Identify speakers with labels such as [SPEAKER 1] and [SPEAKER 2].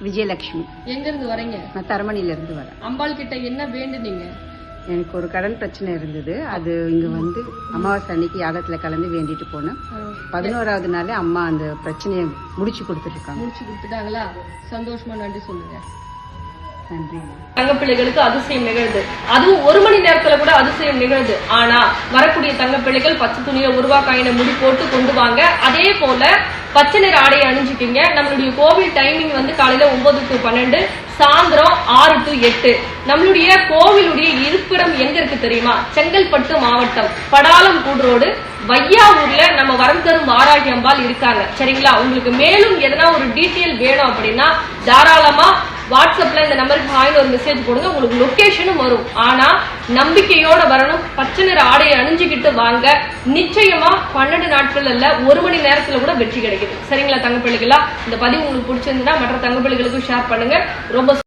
[SPEAKER 1] விஜயலட்சுமி.
[SPEAKER 2] எங்க இருந்து வரீங்க?
[SPEAKER 1] நான் தரமணில இருந்து வரேன்.
[SPEAKER 2] அம்பாள் கிட்ட என்ன வேண்டுனீங்க?
[SPEAKER 1] எனக்கு ஒரு கடன் பிரச்சனை இருந்தது. அது இங்க வந்து அமாவாசை அன்னைக்கு யாகத்துல கலந்து வேண்டிட்டு போனேன். 11வது நாளே அம்மா அந்த பிரச்சனையை முடிச்சு கொடுத்துருக்காங்க.
[SPEAKER 2] முடிச்சு கொடுத்துட்டாங்களா? சந்தோஷமா நன்றி சொல்லுங்க.
[SPEAKER 1] நன்றி.
[SPEAKER 2] தங்கப்பிள்ளைகளுக்கு அதிசயம் நிகழ்து. அதுவும் 1 மணி நேரத்துல கூட அதிசயம் நிகழ்து. ஆனா வரக்கூடிய தங்கப்பிள்ளைகள் பச்சை துணியை உருவாக்காயின முடி போட்டு கொண்டு வாங்க. அதே போல பச்சை நிற ஆடையை அணிஞ்சுக்கிங்க. நம்மளுடைய கோவில் டைமிங் வந்து காலையில 9 to 12, சாயந்தரம் 6 to 8. நம்மளுடைய கோவிலுடைய இருப்பிடம் எங்க இருக்கு தெரியுமா? செங்கல்பட்டு மாவட்டம், படாலம் கூடுரோடு, வையாவூர்ல நம்ம வரம் தரும் வாராகி அம்பாள் இருக்காங்க. சரிங்களா? உங்களுக்கு மேலும் எதனா ஒரு டீட்டெயில் வேணும் அப்படின்னா தாராளமா வாட்ஸ்அப்ல இந்த நம்பருக்கு ஹாய்னு ஒரு மெசேஜ் போடுங்க. உங்களுக்கு லொகேஷனும் வரும். ஆனா நம்பிக்கையோட வரணும். பச்சை நிற ஆடையை அணிஞ்சுக்கிட்டு வாங்க. நிச்சயமா 12 நாட்கள் அல்ல, 1 மணி நேரத்துல கூட வெற்றி கிடைக்குது. சரிங்களா தங்கப்பிள்ளைகளா? இந்த பதிவு உங்களுக்கு பிடிச்சிருந்தா மற்ற தங்கப்பிள்ளைகளுக்கும் ஷேர் பண்ணுங்க. ரொம்ப